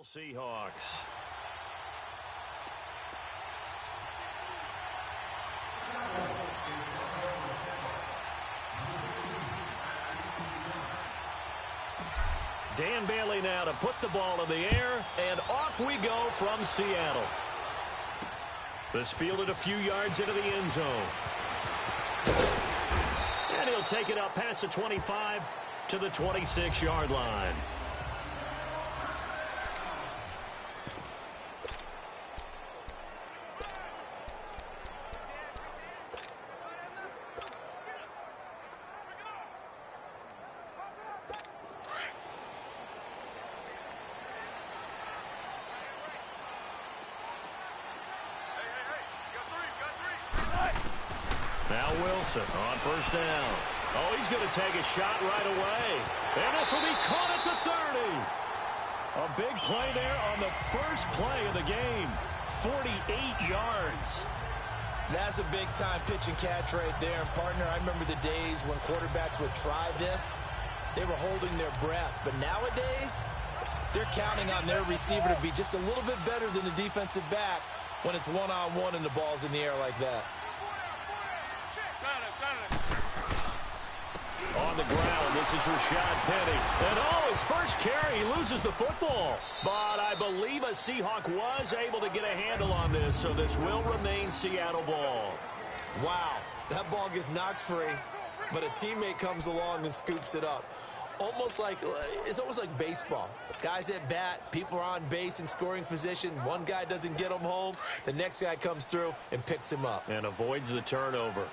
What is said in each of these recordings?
Seahawks. Dan Bailey now to put the ball in the air, and off we go from Seattle. This fielded a few yards into the end zone. And he'll take it up past the 25 to the 26-yard line. Now Wilson on first down. Oh, he's going to take a shot right away. And this will be caught at the 30. A big play there on the first play of the game. 48 yards. That's a big-time pitch and catch right there. And, partner, I remember the days when quarterbacks would try this. They were holding their breath. But nowadays, they're counting on their receiver to be just a little bit better than the defensive back when it's one-on-one and the ball's in the air like that. On the ground, this is Rashad Penny. And, oh, his first carry, he loses the football. But I believe a Seahawk was able to get a handle on this, so this will remain Seattle ball. Wow, that ball gets knocked free, but a teammate comes along and scoops it up. It's almost like baseball. Guys at bat, people are on base in scoring position. One guy doesn't get him home. The next guy comes through and picks him up. And avoids the turnover.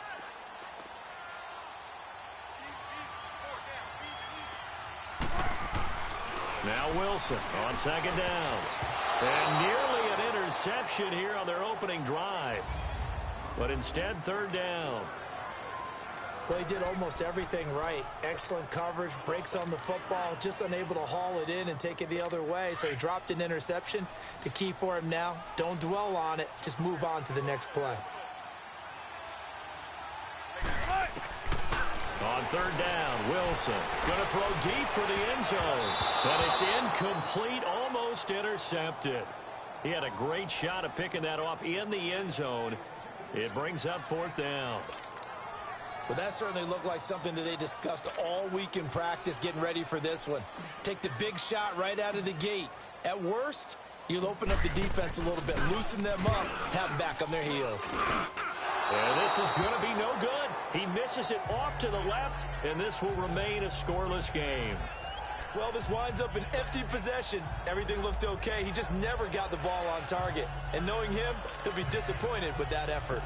Now Wilson on second down. And nearly an interception here on their opening drive. But instead, third down. Well, he did almost everything right. Excellent coverage, breaks on the football, just unable to haul it in and take it the other way. So he dropped an interception. The key for him now, don't dwell on it. Just move on to the next play. On third down, Wilson going to throw deep for the end zone. But it's incomplete, almost intercepted. He had a great shot at picking that off in the end zone. It brings up fourth down. Well, that certainly looked like something that they discussed all week in practice getting ready for this one. Take the big shot right out of the gate. At worst, you'll open up the defense a little bit, loosen them up, have them back on their heels. And this is going to be no good. He misses it off to the left, and this will remain a scoreless game. Well, this winds up an empty possession. Everything looked okay. He just never got the ball on target. And knowing him, he'll be disappointed with that effort.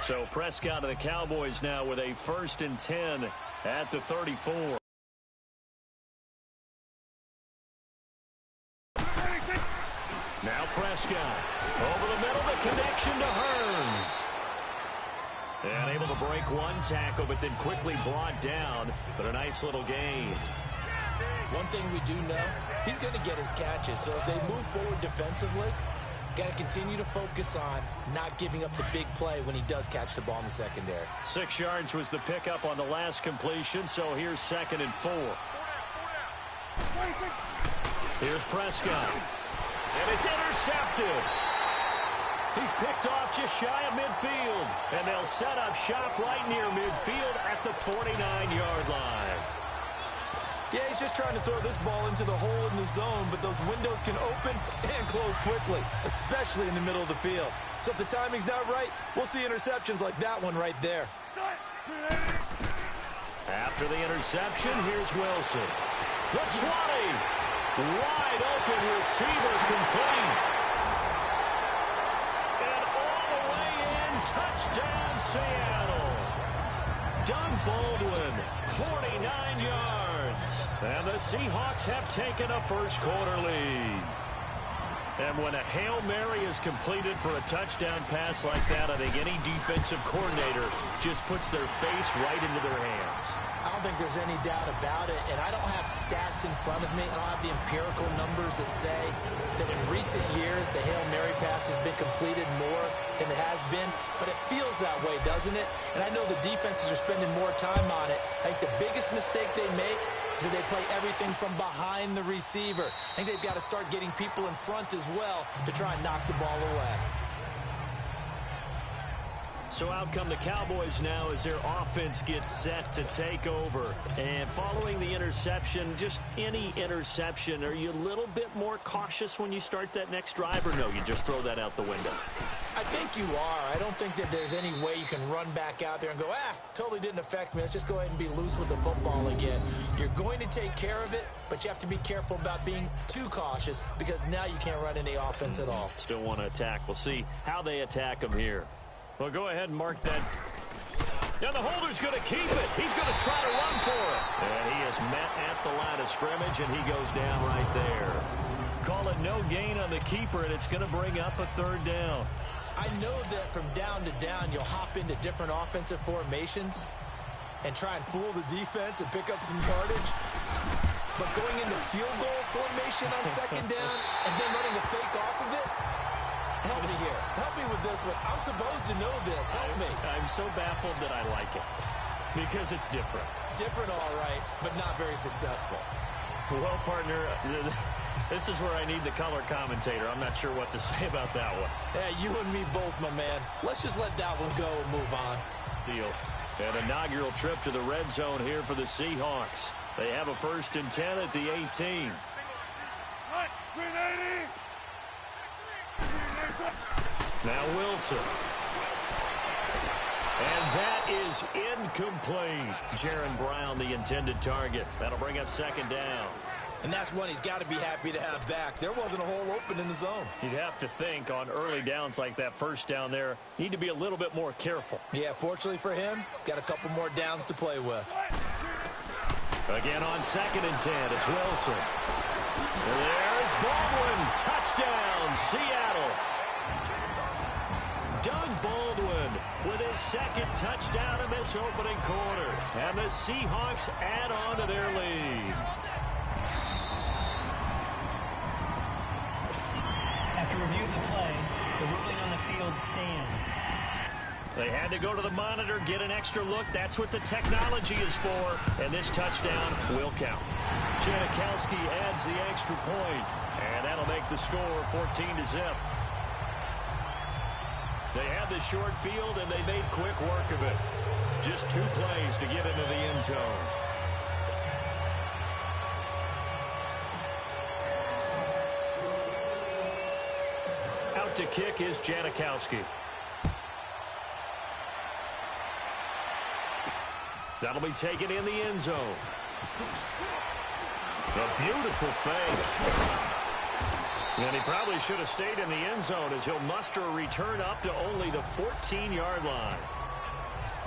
So Prescott of the Cowboys now with a 1st and 10 at the 34. Now Prescott over the middle, the connection to Hearns. And able to break one tackle, but then quickly brought down. But a nice little gain. One thing we do know, he's going to get his catches. So if they move forward defensively, got to continue to focus on not giving up the big play when he does catch the ball in the secondary. 6 yards was the pickup on the last completion, so here's 2nd and 4. Here's Prescott. And it's intercepted. He's picked off just shy of midfield. And they'll set up shop right near midfield at the 49-yard line. Yeah, he's just trying to throw this ball into the hole in the zone, but those windows can open and close quickly, especially in the middle of the field. So if the timing's not right, we'll see interceptions like that one right there. After the interception, here's Wilson. The 20. Wide open receiver complete. And all the way in, touchdown Seattle. Doug Baldwin, 49 yards. And the Seahawks have taken a first-quarter lead. And when a Hail Mary is completed for a touchdown pass like that, I think any defensive coordinator just puts their face right into their hands. I don't think there's any doubt about it, and I don't have stats in front of me. I don't have the empirical numbers that say that in recent years the Hail Mary pass has been completed more than it has been, but it feels that way, doesn't it? And I know the defenses are spending more time on it. I think the biggest mistake they make is that they play everything from behind the receiver. I think they've got to start getting people in front as well to try and knock the ball away. So out come the Cowboys now as their offense gets set to take over. And following the interception, just any interception, are you a little bit more cautious when you start that next drive, or no, you just throw that out the window? I think you are. I don't think that there's any way you can run back out there and go, totally didn't affect me. Let's just go ahead and be loose with the football again. You're going to take care of it, but you have to be careful about being too cautious because now you can't run any offense at all. Still want to attack. We'll see how they attack them here. Well, go ahead and mark that. Now the holder's going to keep it. He's going to try to run for it. And he is met at the line of scrimmage, and he goes down right there. Call it no gain on the keeper, and it's going to bring up a third down. I know that from down to down, you'll hop into different offensive formations and try and fool the defense and pick up some yardage. But going into field goal formation on second down and then running a fake off of it, help me here. Help me with this one. I'm supposed to know this. Help me. I'm so baffled that I like it because it's different. Different, all right, but not very successful. Well, partner, this is where I need the color commentator. I'm not sure what to say about that one. Yeah, you and me both, my man. Let's just let that one go and move on. Deal. An inaugural trip to the red zone here for the Seahawks. They have a 1st and 10 at the 18. Now Wilson. And that is incomplete. Jaron Brown, the intended target. That'll bring up 2nd down. And that's one he's got to be happy to have back. There wasn't a hole open in the zone. You'd have to think on early downs like that, 1st down there, need to be a little bit more careful. Yeah, fortunately for him, got a couple more downs to play with. Again on 2nd and 10, it's Wilson. There's Baldwin. Touchdown, Seattle. Doug Baldwin with his 2nd touchdown in this opening quarter. And the Seahawks add on to their lead. After review of the play, the ruling on the field stands. They had to go to the monitor, get an extra look. That's what the technology is for. And this touchdown will count. Janikowski adds the extra point. And that'll make the score 14-0. They had the short field, and they made quick work of it. Just 2 plays to get into the end zone. Out to kick is Janikowski. That'll be taken in the end zone. A beautiful fake. And he probably should have stayed in the end zone as he'll muster a return up to only the 14-yard line.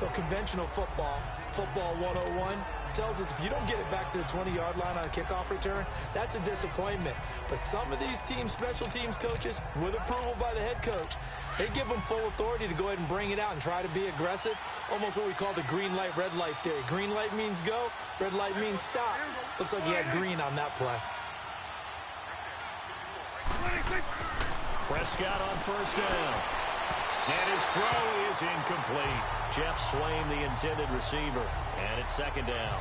Well, conventional football 101, tells us if you don't get it back to the 20-yard line on a kickoff return, that's a disappointment. But some of these special teams coaches, with approval by the head coach, they give them full authority to go ahead and bring it out and try to be aggressive. Almost what we call the green light, red light theory. Green light means go, red light means stop. Looks like he had green on that play. Prescott on 1st down. And his throw is incomplete. Jeff Swain, the intended receiver. And it's 2nd down.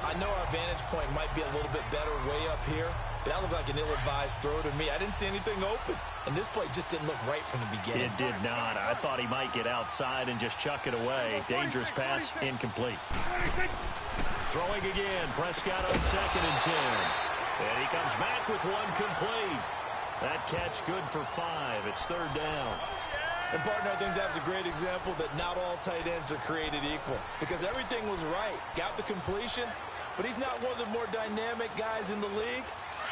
I know our vantage point might be a little bit better way up here, but that looked like an ill-advised throw to me. I didn't see anything open. And this play just didn't look right from the beginning. It did not. I thought he might get outside and just chuck it away. Dangerous pass, incomplete. Throwing again. Prescott on 2nd and 10. And he comes back with one complete. That catch good for 5. It's 3rd down. And, partner, I think that's a great example that not all tight ends are created equal. Because everything was right. Got the completion, but he's not one of the more dynamic guys in the league.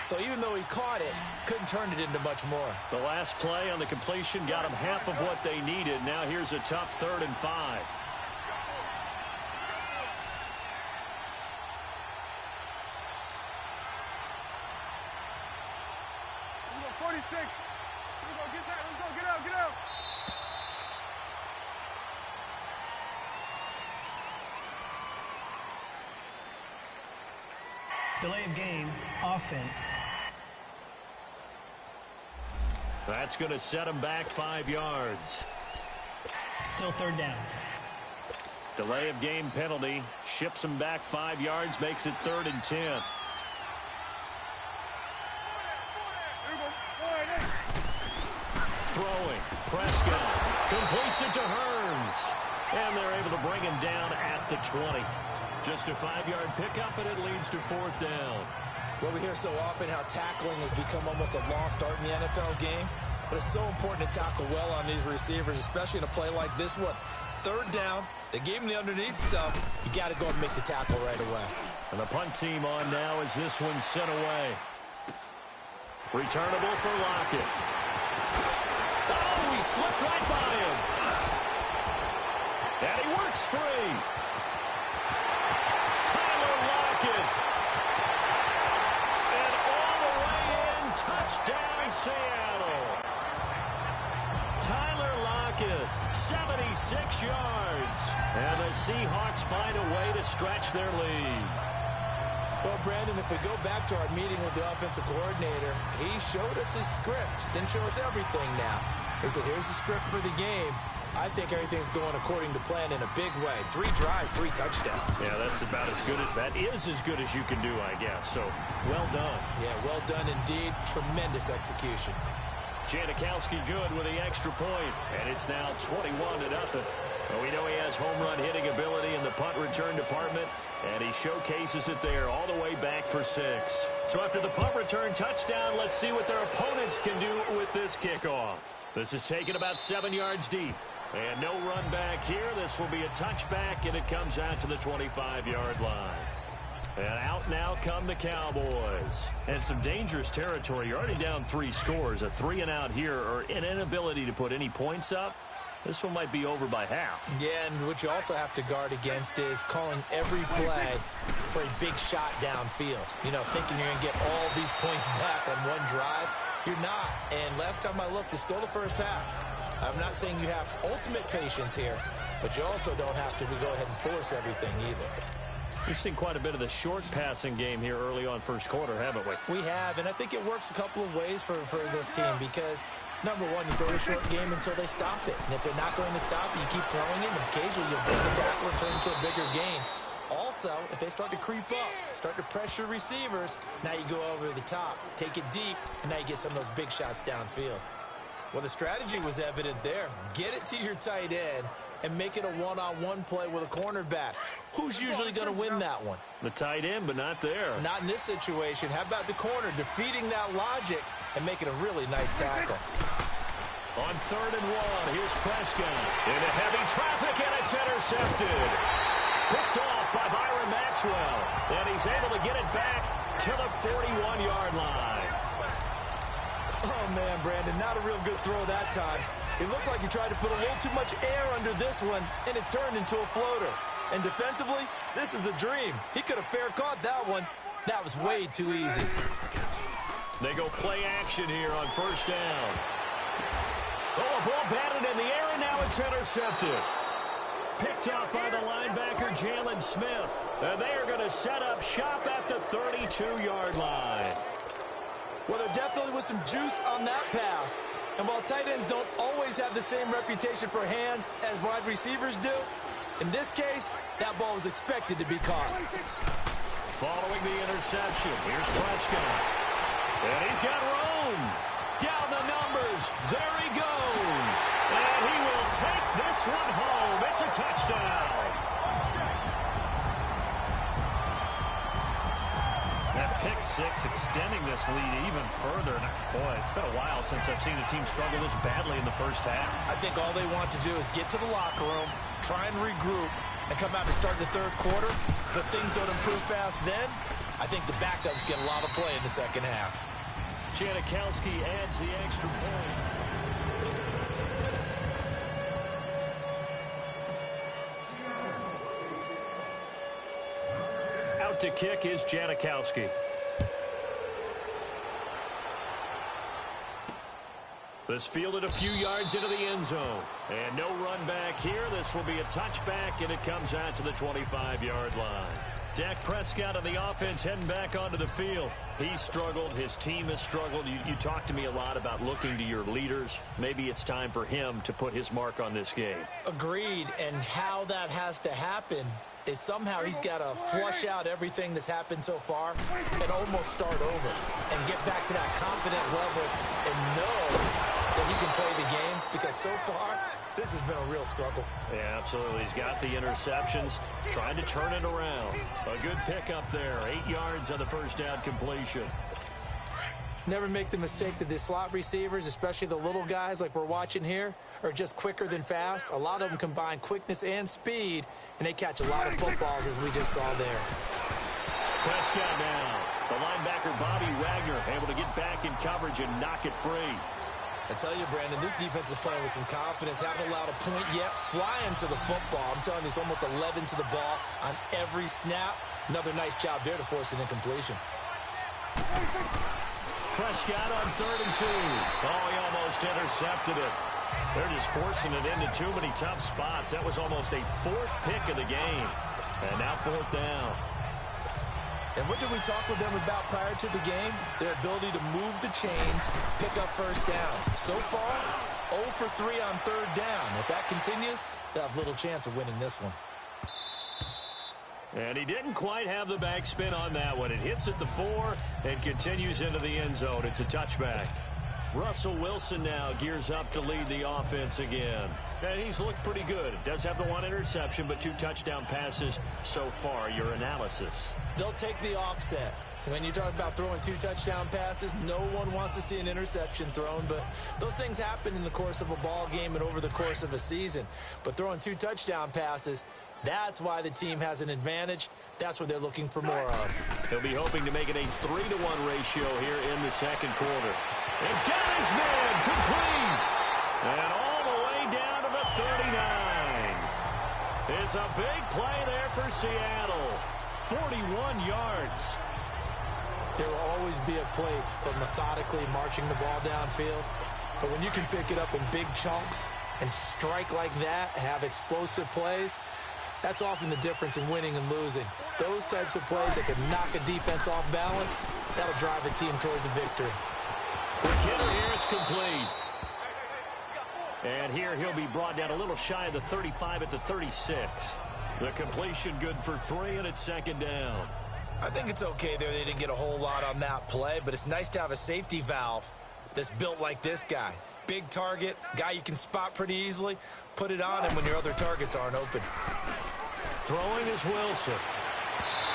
So even though he caught it, couldn't turn it into much more. The last play on the completion got him half of what they needed. Now here's a tough 3rd and 5. 46. Here we go. Get that. Let's go. Get out. Get out. Delay of game, offense. That's going to set him back 5 yards. Still third down. Delay of game penalty. Ships him back 5 yards, makes it 3rd and 10. Throwing. Prescott completes it to Hearns. And they're able to bring him down at the 20. Just a 5-yard pickup, and it leads to 4th down. Well, we hear so often how tackling has become almost a lost art in the NFL game. But it's so important to tackle well on these receivers, especially in a play like this one. 3rd down, they gave him the underneath stuff. You got to go and make the tackle right away. And the punt team on now as this one's sent away. Returnable for Lockett. Oh, he slipped right by him. And he works free. Tyler Lockett. And all the way in, touchdown Seattle. Tyler Lockett, 76 yards. And the Seahawks find a way to stretch their lead. Well, Brandon, if we go back to our meeting with the offensive coordinator, he showed us his script. Didn't show us everything now. He said, here's the script for the game. I think everything's going according to plan in a big way. 3 drives, 3 touchdowns. Yeah, that's about as good as that is as good as you can do, I guess. So, well done. Yeah, well done indeed. Tremendous execution. Janikowski good with the extra point, and it's now 21-0. Well, we know he has home run hitting ability in the punt return department, and he showcases it there all the way back for 6. So after the punt return touchdown, let's see what their opponents can do with this kickoff. This is taken about 7 yards deep. And no run back here. This will be a touchback, and it comes out to the 25-yard line. And out now come the Cowboys. And some dangerous territory. You're already down 3 scores. A 3-and-out here, or an inability to put any points up. This one might be over by half. Yeah, and what you also have to guard against is calling every play for a big shot downfield. You know, thinking you're going to get all these points back on one drive. You're not. And last time I looked, it's still the first half. I'm not saying you have ultimate patience here, but you also don't have to go ahead and force everything either. We've seen quite a bit of the short passing game here early on first quarter, haven't we? We have, and I think it works a couple of ways for this team because, number one, you throw a short game until they stop it. And if they're not going to stop it, you keep throwing it, and occasionally you'll break a tackle and turn it into a bigger game. Also, if they start to creep up, start to pressure receivers, now you go over the top, take it deep, and now you get some of those big shots downfield. Well, the strategy was evident there. Get it to your tight end and make it a one-on-one play with a cornerback. Who's usually going to win that one? The tight end, but not there. Not in this situation. How about the corner defeating that logic and making a really nice tackle? On 3rd and 1, here's Prescott. Into heavy traffic, and it's intercepted. Picked off by Byron Maxwell. And he's able to get it back to the 41-yard line. Oh, man, Brandon, not a real good throw that time. It looked like he tried to put a little too much air under this one, and it turned into a floater. And defensively, this is a dream. He could have fair caught that one. That was way too easy. They go play action here on 1st down. Oh, a ball batted in the air, and now it's intercepted. Picked off by the linebacker, Jalen Smith. And they are going to set up shop at the 32-yard line. Well, there definitely was some juice on that pass. And while tight ends don't always have the same reputation for hands as wide receivers do, in this case, that ball was expected to be caught. Following the interception, here's Prescott. And he's got room. Down the numbers. There he goes. And he will take this one home. It's a touchdown. That pick 6 extending this lead even further. Boy, it's been a while since I've seen a team struggle this badly in the first half. I think all they want to do is get to the locker room, try and regroup, and come out to start the 3rd quarter. But things don't improve fast then. I think the backups get a lot of play in the 2nd half. Janikowski adds the extra point. Out to kick is Janikowski. This fielded a few yards into the end zone. And no run back here. This will be a touchback, and it comes out to the 25-yard line. Dak Prescott on the offense heading back onto the field. He struggled. His team has struggled. You talked to me a lot about looking to your leaders. Maybe it's time for him to put his mark on this game. Agreed. And how that has to happen is somehow he's got to flush out everything that's happened so far and almost start over and get back to that confidence level and know that he can play the game, because so far this has been a real struggle. Yeah, absolutely. He's got the interceptions, trying to turn it around. A good pickup there, 8 yards on the first down completion. Never make the mistake that the slot receivers, especially the little guys like we're watching here, are just quicker than fast. A lot of them combine quickness and speed, and they catch a lot of footballs, as we just saw there. Prescott now. The linebacker Bobby Wagner able to get back in coverage and knock it free. I tell you, Brandon, this defense is playing with some confidence. Haven't allowed a point yet. Flying to the football. I'm telling you, it's almost 11 to the ball on every snap. Another nice job there to force an incompletion. Prescott on 3rd and 2. Oh, he almost intercepted it. They're just forcing it into too many tough spots. That was almost a 4th pick of the game. And now 4th down. And what did we talk with them about prior to the game? Their ability to move the chains, pick up first downs. So far, 0 for 3 on 3rd down. If that continues, they'll have little chance of winning this one. And he didn't quite have the backspin on that one. It hits at the 4 and continues into the end zone. It's a touchback. Russell Wilson now gears up to lead the offense again. And he's looked pretty good. Does have the 1 interception, but 2 touchdown passes so far. Your analysis? They'll take the offset. When you talk about throwing 2 touchdown passes, no one wants to see an interception thrown, but those things happen in the course of a ball game and over the course of a season. But throwing 2 touchdown passes, that's why the team has an advantage. That's what they're looking for more of. He'll be hoping to make it a 3-to-1 ratio here in the second quarter. And got his man complete. And all the way down to the 39. It's a big play there for Seattle. 41 yards. There will always be a place for methodically marching the ball downfield. But when you can pick it up in big chunks and strike like that, have explosive plays, that's often the difference in winning and losing. Those types of plays that can knock a defense off balance, that'll drive a team towards a victory. The kidder here, it's complete. And here he'll be brought down a little shy of the 35 at the 36. The completion good for 3, and it's 2nd down. I think it's okay there. They didn't get a whole lot on that play, but it's nice to have a safety valve that's built like this guy. Big target, guy you can spot pretty easily. Put it on him when your other targets aren't open. Throwing is Wilson.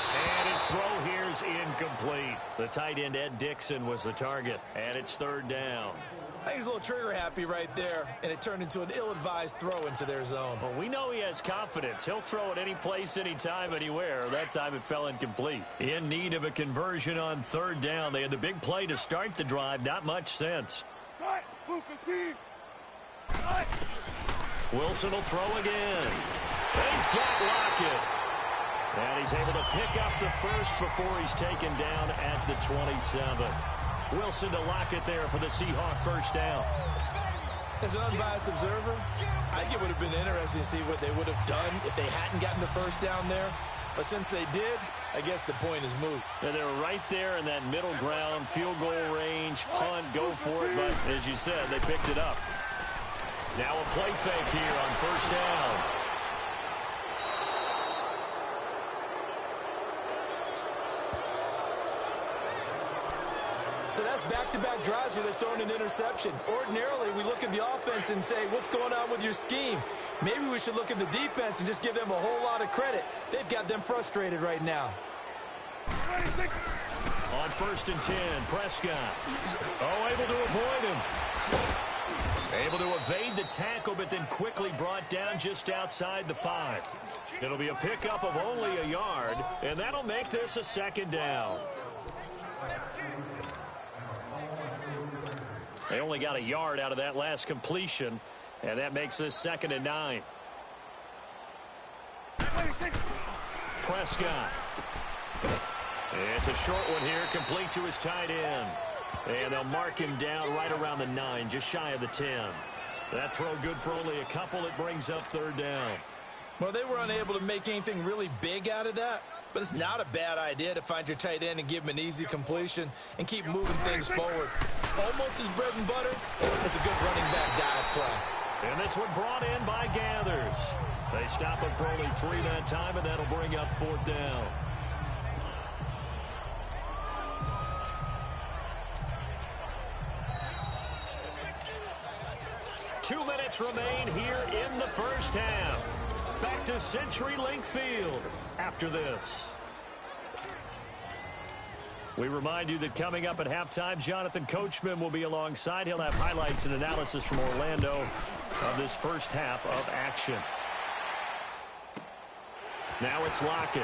And his throw here is incomplete. The tight end, Ed Dixon, was the target. And it's 3rd down. I think he's a little trigger happy right there, and it turned into an ill-advised throw into their zone. Well, we know he has confidence. He'll throw it any place, anytime, anywhere. That time it fell incomplete. In need of a conversion on 3rd down. They had the big play to start the drive. Not much sense. Wilson will throw again. He's got Lockett. And he's able to pick up the first before he's taken down at the 27. Wilson to Lockett there for the Seahawk first down. As an unbiased observer, I think it would have been interesting to see what they would have done if they hadn't gotten the first down there. But since they did, I guess the point is moot. And they're right there in that middle ground, field goal range, punt, go for it. But as you said, they picked it up. Now a play fake here on first down. So that's back-to-back drives where they're throwing an interception. Ordinarily, we look at the offense and say, what's going on with your scheme? Maybe we should look at the defense and just give them a whole lot of credit. They've got them frustrated right now. On 1st and 10, Prescott. Oh, able to avoid him. Able to evade the tackle, but then quickly brought down just outside the 5. It'll be a pickup of only a yard, and that'll make this a 2nd down. They only got a yard out of that last completion, and that makes this 2nd and 9. Prescott. It's a short one here, complete to his tight end. And they'll mark him down right around the 9, just shy of the 10. That throw good for only a couple. It brings up 3rd down. Well, they were unable to make anything really big out of that, but it's not a bad idea to find your tight end and give him an easy completion and keep moving things forward. Almost as bread and butter as a good running back dive play. And this one brought in by Gathers. They stop him for only 3 that time, and that'll bring up 4th down. Two minutes remain here in the first half. Back to CenturyLink Field after this. We remind you that coming up at halftime, Jonathan Coachman will be alongside. He'll have highlights and analysis from Orlando of this first half of action. Now it's Lockett.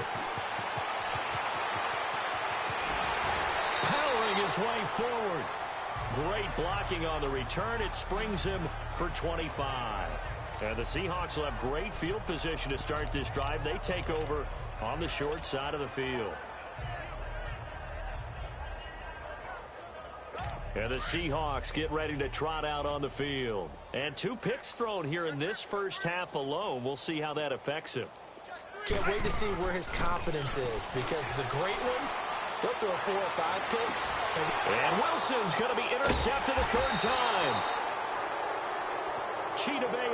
Powering his way forward. Great blocking on the return. It springs him for 25. And the Seahawks will have great field position to start this drive. They take over on the short side of the field. And the Seahawks get ready to trot out on the field. And 2 picks thrown here in this first half alone. We'll see how that affects him. Can't wait to see where his confidence is, because the great ones, they'll throw 4 or 5 picks. And Wilson's going to be intercepted a 3rd time. Chidobe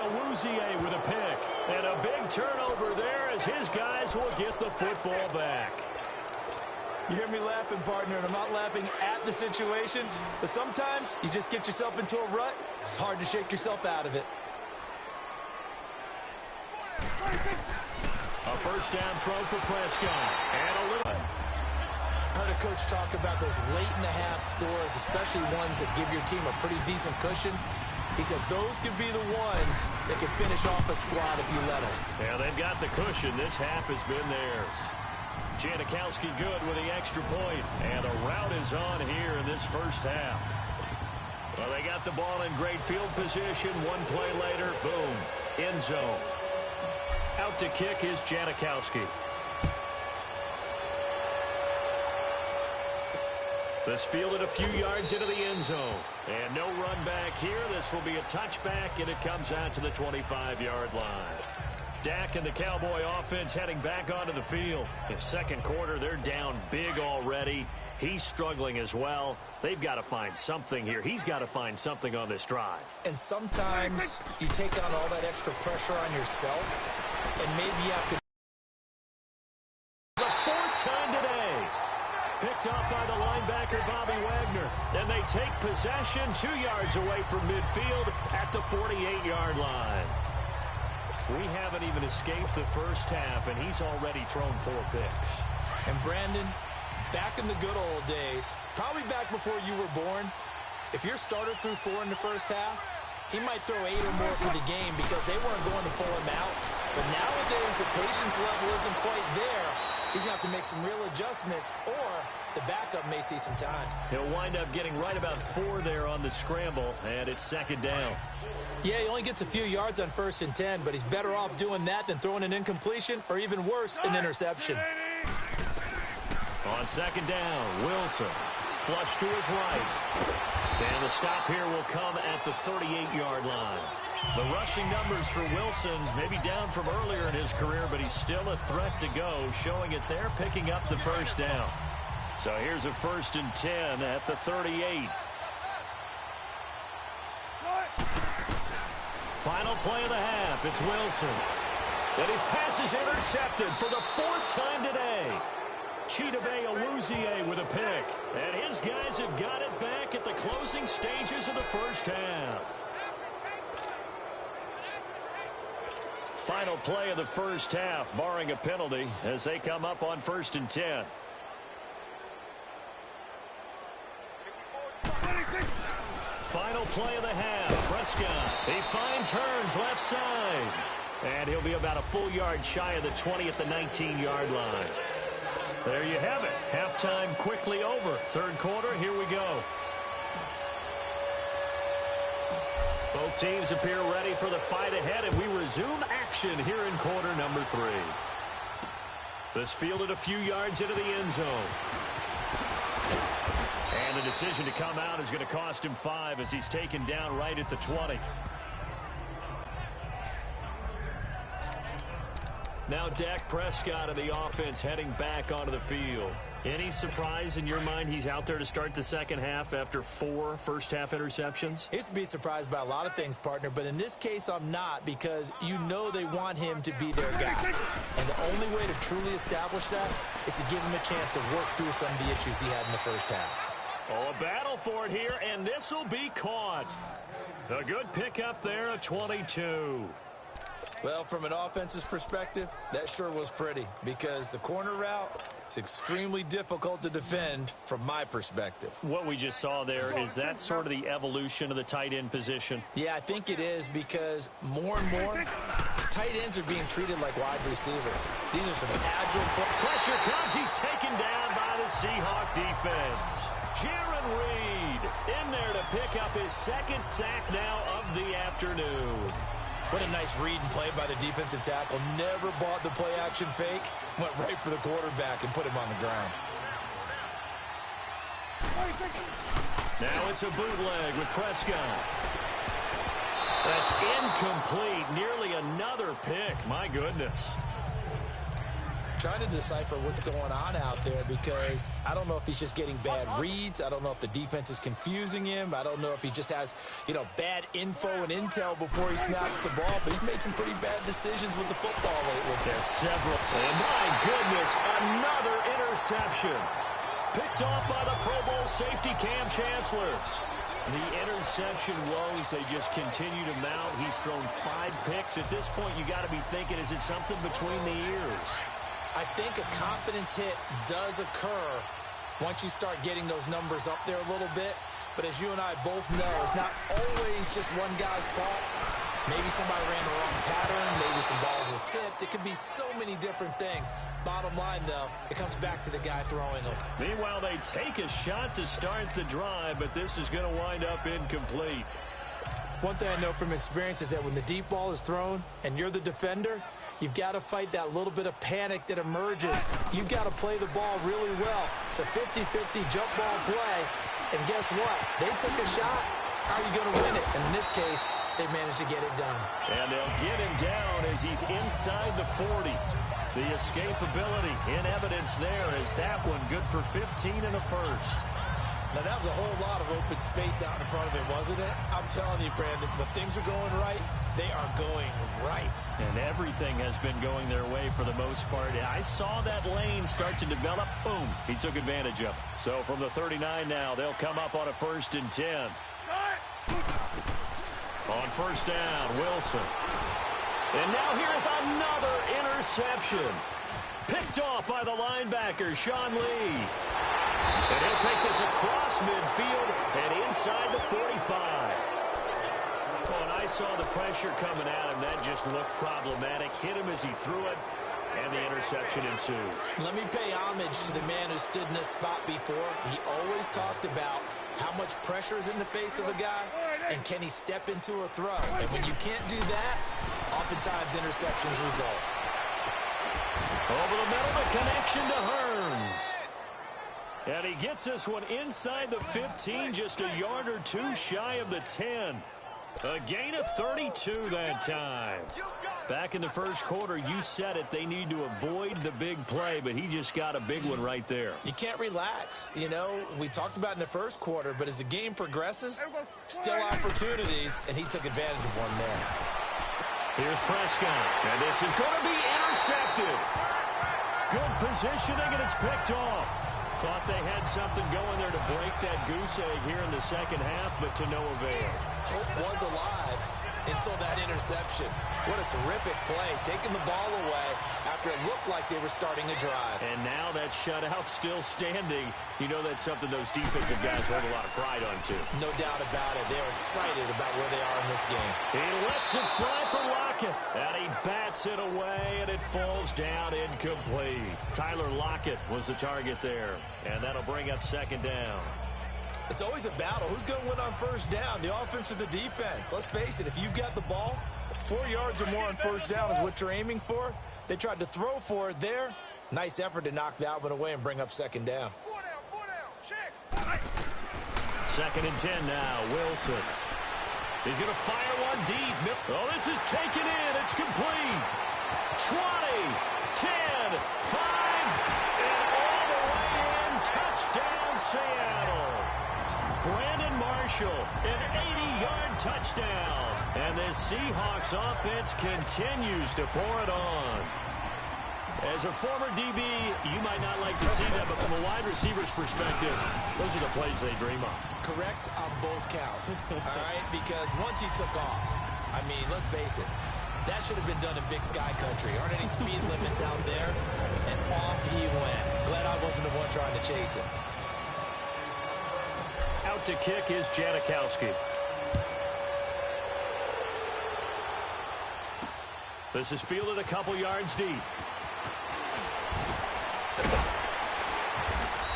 with a pick. And a big turnover there as his guys will get the football back. You hear me laughing, partner, and I'm not laughing at the situation, but sometimes you just get yourself into a rut. It's hard to shake yourself out of it. A first down throw for Prescott. And a little... Heard a coach talk about those late-in-the-half scores, especially ones that give your team a pretty decent cushion. He said those could be the ones that can finish off a squad if you let them. Yeah, they've got the cushion. This half has been theirs. Janikowski good with the extra point. And a rout is on here in this first half. Well, they got the ball in great field position. One play later, boom, end zone. Out to kick is Janikowski. This fielded a few yards into the end zone. And no run back here. This will be a touchback, and it comes out to the 25-yard line. Dak and the Cowboy offense heading back onto the field. In second quarter, they're down big already. He's struggling as well. They've got to find something here. He's got to find something on this drive. And sometimes you take on all that extra pressure on yourself, and maybe you have to... The 4th time today. Picked up by the linebacker, Bobby Wagner. And they take possession 2 yards away from midfield at the 48-yard line. We haven't even escaped the first half, and he's already thrown 4 picks. And Brandon, back in the good old days, probably back before you were born, if your starter threw 4 in the first half, he might throw 8 or more for the game because they weren't going to pull him out. But nowadays, the patience level isn't quite there. He's going to have to make some real adjustments, or the backup may see some time. He'll wind up getting right about 4 there on the scramble, and it's 2nd down. Yeah, he only gets a few yards on 1st and 10, but he's better off doing that than throwing an incompletion, or even worse, an interception. On 2nd down, Wilson. Flush to his right. And the stop here will come at the 38-yard line. The rushing numbers for Wilson may be down from earlier in his career, but he's still a threat to go, showing it there, picking up the first down. So here's a 1st and 10 at the 38. Final play of the half. It's Wilson. And his pass is intercepted for the 4th time today. Chidobe with a pick. And his guys have got it back at the closing stages of the first half. Final play of the first half, barring a penalty, as they come up on 1st and 10. Final play of the half. Prescott. He finds Hearns left side. And he'll be about a full yard shy of the 20 at the 19-yard line. There you have it. Halftime quickly over. 3rd quarter, here we go. Both teams appear ready for the fight ahead, and we resume action here in quarter number 3. This fielded a few yards into the end zone. And the decision to come out is going to cost him 5 as he's taken down right at the 20. Now Dak Prescott of the offense heading back onto the field. Any surprise in your mind he's out there to start the second half after 4 first-half interceptions? I used to be surprised by a lot of things, partner, but in this case I'm not, because you know they want him to be their guy. And the only way to truly establish that is to give him a chance to work through some of the issues he had in the first half. Oh, a battle for it here, and this will be caught. A good pickup there at 22. Well, from an offense's perspective, that sure was pretty, because the corner route is extremely difficult to defend from my perspective. What we just saw there, is that sort of the evolution of the tight end position? Yeah, I think it is, because more and more, tight ends are being treated like wide receivers. These are some agile pressure comes. He's taken down by the Seahawk defense. Jaron Reed in there to pick up his second sack now of the afternoon. What a nice read and play by the defensive tackle. Never bought the play-action fake. Went right for the quarterback and put him on the ground. Now it's a bootleg with Prescott. That's incomplete. Nearly another pick. My goodness. Trying to decipher what's going on out there, because I don't know if he's just getting bad reads. I don't know if the defense is confusing him. I don't know if he just has, bad info and intel before he snaps the ball. But he's made some pretty bad decisions with the football lately. There's several. And my goodness, another interception. Picked off by the Pro Bowl safety Cam Chancellor. The interception woes, they just continue to mount. He's thrown 5 picks. At this point, you got to be thinking, is it something between the ears? I think a confidence hit does occur once you start getting those numbers up there a little bit. But as you and I both know, it's not always just one guy's fault. Maybe somebody ran the wrong pattern. Maybe some balls were tipped. It could be so many different things. Bottom line, though, it comes back to the guy throwing them. Meanwhile, they take a shot to start the drive, but this is going to wind up incomplete. One thing I know from experience is that when the deep ball is thrown and you're the defender, you've got to fight that little bit of panic that emerges. You've got to play the ball really well. It's a 50-50 jump ball play. And guess what? They took a shot. How are you going to win it? And in this case, they managed to get it done. And they'll get him down as he's inside the 40. The escapability in evidence there is that one good for 15 in the first. Now, that was a whole lot of open space out in front of him, wasn't it? I'm telling you, Brandon, when things are going right, they are going right. And everything has been going their way for the most part. I saw that lane start to develop. Boom. He took advantage of it. So from the 39 now, they'll come up on a 1st and 10. On first down, Wilson. And now here's another interception. Picked off by the linebacker, Sean Lee. And he'll take this across midfield and inside the 45. Oh, and I saw the pressure coming at him. That just looked problematic. Hit him as he threw it, and the interception ensued. Let me pay homage to the man who stood in this spot before. He always talked about how much pressure is in the face of a guy, and can he step into a throw. And when you can't do that, oftentimes interceptions result. Over the middle, the connection to Hearns. And he gets this one inside the 15, just a yard or two shy of the 10. A gain of 32 that time. Back in the first quarter, you said it, they need to avoid the big play, but he just got a big one right there. You can't relax. We talked about in the first quarter, but as the game progresses, still opportunities, and he took advantage of one there. Here's Prescott, and this is going to be intercepted. Good positioning, and it's picked off. Thought they had something going there to break that goose egg here in the second half, but to no avail. Hope was alive until that interception. What a terrific play, taking the ball away after it looked like they were starting to drive. And now that shutout still standing. You know that's something those defensive guys hold a lot of pride on, too. No doubt about it. They're excited about where they are in this game. He lets it fly for Lockett, and he bats it away, and it falls down incomplete. Tyler Lockett was the target there, and that'll bring up second down. It's always a battle. Who's going to win on first down, the offense or the defense? Let's face it, if you've got the ball, 4 yards or more on first down is what you're aiming for. They tried to throw for it there. Nice effort to knock that one away and bring up second down. 4 down, check. Second and 10 now, Wilson. He's going to fire one deep. Oh, this is taken in. It's complete. 20, 10, 5, and all the way in. Touchdown, Seattle. Brandon Marshall, an 80-yard touchdown. And this Seahawks offense continues to pour it on. As a former DB, you might not like to see that, but from a wide receiver's perspective, those are the plays they dream of. Correct on both counts, all right? Because once he took off, I mean, let's face it, that should have been done in Big Sky country. Aren't any speed limits out there? And off he went. Glad I wasn't the one trying to chase him. Out to kick is Janikowski. This is fielded a couple yards deep.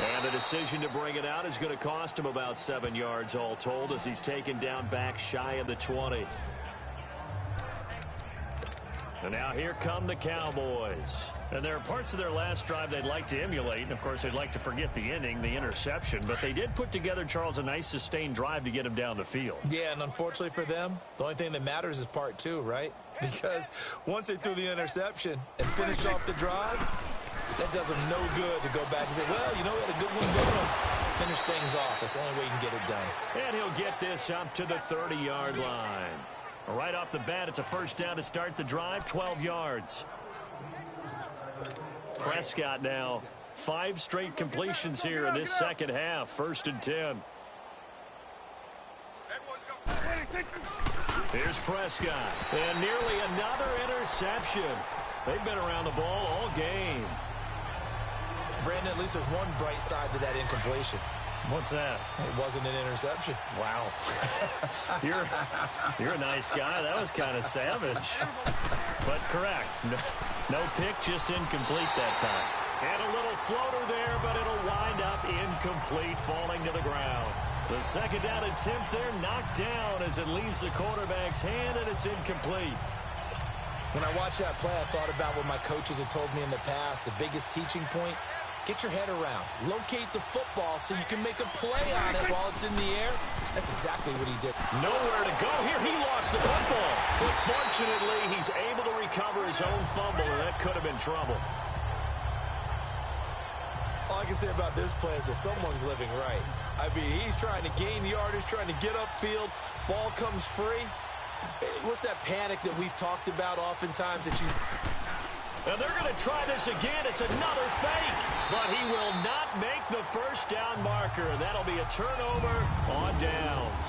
And the decision to bring it out is going to cost him about 7 yards all told as he's taken down back shy of the 20. And now here come the Cowboys. And there are parts of their last drive they'd like to emulate. And, of course, they'd like to forget the ending, the interception. But they did put together, Charles, a nice sustained drive to get him down the field. Yeah, and unfortunately for them, the only thing that matters is part two, right? Because once they threw the interception and finished off the drive, that does them no good to go back and say, well, you know, we had a good one going. Finish things off. That's the only way you can get it done. And he'll get this up to the 30-yard line. Right off the bat, it's a first down to start the drive, 12 yards. Prescott now, 5 straight completions here in this second half, 1st and 10. Here's Prescott, and nearly another interception. They've been around the ball all game. Brandon, at least there's one bright side to that incompletion. What's that? It wasn't an interception. Wow. You're a nice guy. That was kind of savage. But correct. No pick, just incomplete that time. And a little floater there, but it'll wind up incomplete, falling to the ground. The second down attempt there knocked down as it leaves the quarterback's hand, and it's incomplete. When I watched that play, I thought about what my coaches had told me in the past. The biggest teaching point, get your head around. Locate the football so you can make a play on it while it's in the air. That's exactly what he did. Nowhere to go here. He lost the football. But fortunately, he's able to recover his own fumble, and that could have been trouble. All I can say about this play is that someone's living right. I mean, he's trying to gain yardage, trying to get upfield. Ball comes free. What's that panic that we've talked about oftentimes that you... And they're going to try this again. It's another fake. But he will not make the first down marker. That'll be a turnover on downs.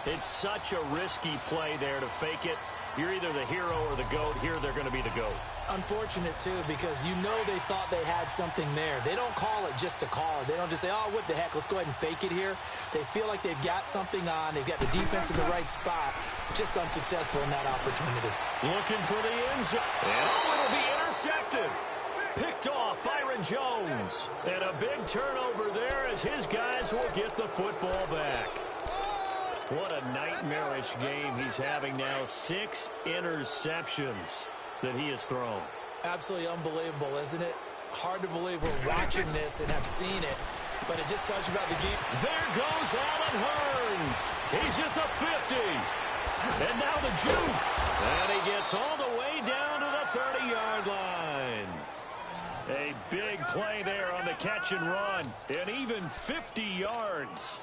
It's such a risky play there to fake it. You're either the hero or the GOAT. Here they're going to be the GOAT. Unfortunate, too, because you know they thought they had something there. They don't call it just to call it. They don't just say, oh, what the heck, let's go ahead and fake it here. They feel like they've got something on. They've got the defense in the right spot. Just unsuccessful in that opportunity. Looking for the end zone. And it'll be intercepted. Picked off Byron Jones. And a big turnover there as his guys will get the football back. What a nightmarish game he's having now. 6 interceptions that he has thrown. Absolutely unbelievable, isn't it? Hard to believe we're watching this and have seen it, but it just tells you about the game. There goes Allen Hurns. He's at the 50. And now the juke. And he gets all the way down to the 30-yard line. A big play there on the catch and run. And even 50 yards.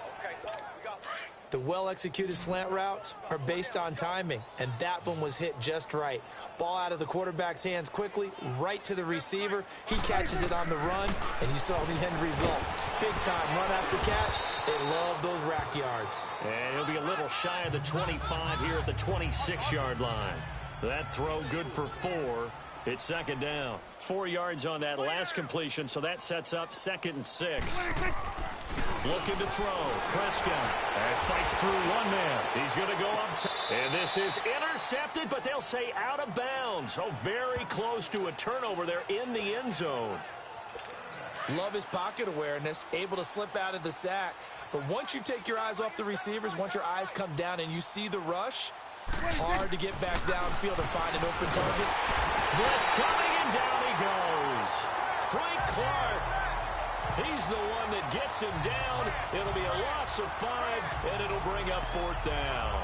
The well-executed slant routes are based on timing, and that one was hit just right. Ball out of the quarterback's hands quickly, right to the receiver. He catches it on the run, and you saw the end result. Big time run after catch. They love those rack yards. And he'll be a little shy of the 25 here at the 26-yard line. That throw good for 4. It's second down. 4 yards on that last completion, so that sets up 2nd and 6. Looking to throw. Prescott. And fights through one man. He's going to go up. And this is intercepted, but they'll say out of bounds. Oh, very close to a turnover there in the end zone. Love his pocket awareness, able to slip out of the sack. But once you take your eyes off the receivers, once your eyes come down and you see the rush, hard to get back downfield and find an open target. Blitz coming, and down he goes. Frank Clark. He's the one that gets him down. It'll be a loss of 5, and it'll bring up 4th down.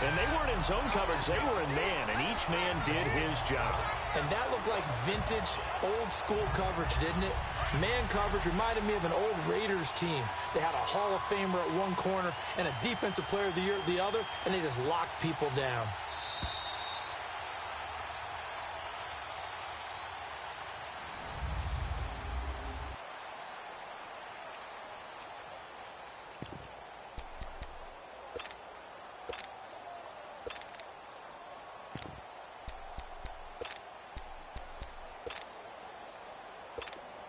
And they weren't in zone coverage. They were in man, and each man did his job. And that looked like vintage, old-school coverage, didn't it? Man coverage reminded me of an old Raiders team. They had a Hall of Famer at one corner and a Defensive Player of the Year at the other, and they just locked people down.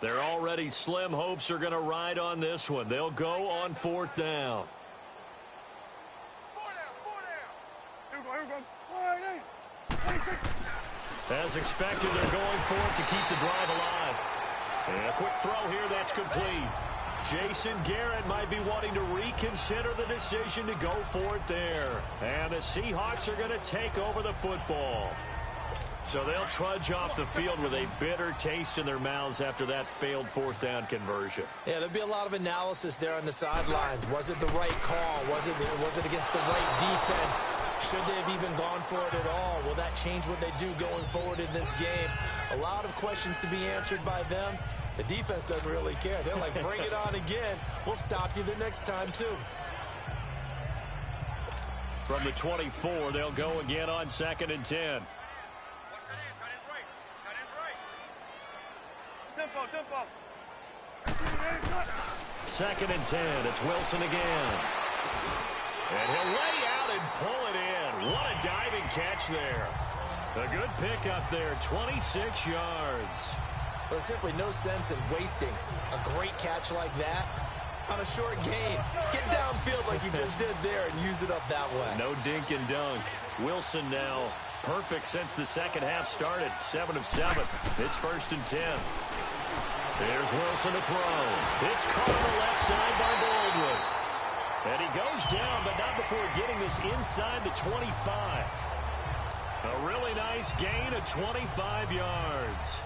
Their already slim hopes are going to ride on this one. They'll go on 4th down. Here we go. 26. As expected, they're going for it to keep the drive alive. And a quick throw here, that's complete. Jason Garrett might be wanting to reconsider the decision to go for it there. And the Seahawks are going to take over the football. So they'll trudge off the field with a bitter taste in their mouths after that failed 4th down conversion. Yeah, there'll be a lot of analysis there on the sidelines. Was it the right call? Was it against the right defense? Should they have even gone for it at all? Will that change what they do going forward in this game? A lot of questions to be answered by them. The defense doesn't really care. They're like, bring it on again. We'll stop you the next time, too. From the 24, they'll go again on 2nd and 10. Tempo. 2nd and 10. It's Wilson again. And he'll lay out and pull it in. What a diving catch there. A good pickup there, 26 yards. There's simply no sense in wasting a great catch like that on a short gain. Get downfield like you just did there and use it up that way. No dink and dunk. Wilson now perfect since the second half started. 7 of 7. It's 1st and 10. Here's Wilson to throw. It's caught on the left side by Baldwin. And he goes down, but not before getting this inside the 25. A really nice gain of 25 yards.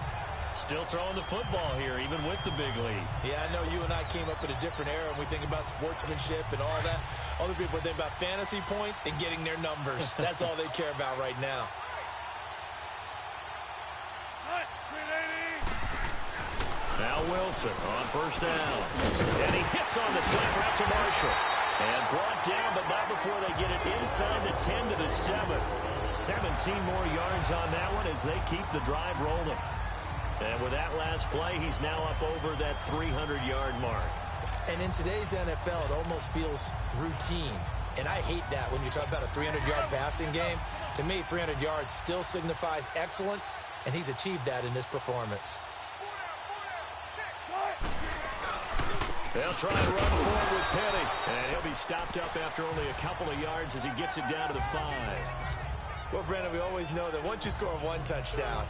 Still throwing the football here, even with the big lead. Yeah, I know you and I came up in a different era, and we think about sportsmanship and all that. Other people think about fantasy points and getting their numbers. That's all they care about right now. Now Wilson on 1st down. And he hits on the slant route to Marshall. And brought down, but not before they get it inside the 10 to the 7. 17 more yards on that one as they keep the drive rolling. And with that last play, he's now up over that 300-yard mark. And in today's NFL, it almost feels routine. And I hate that when you talk about a 300-yard passing game. To me, 300 yards still signifies excellence, and he's achieved that in this performance. They'll try and run forward with Penny. And he'll be stopped up after only a couple of yards as he gets it down to the 5. Well, Brandon, we always know that once you score one touchdown,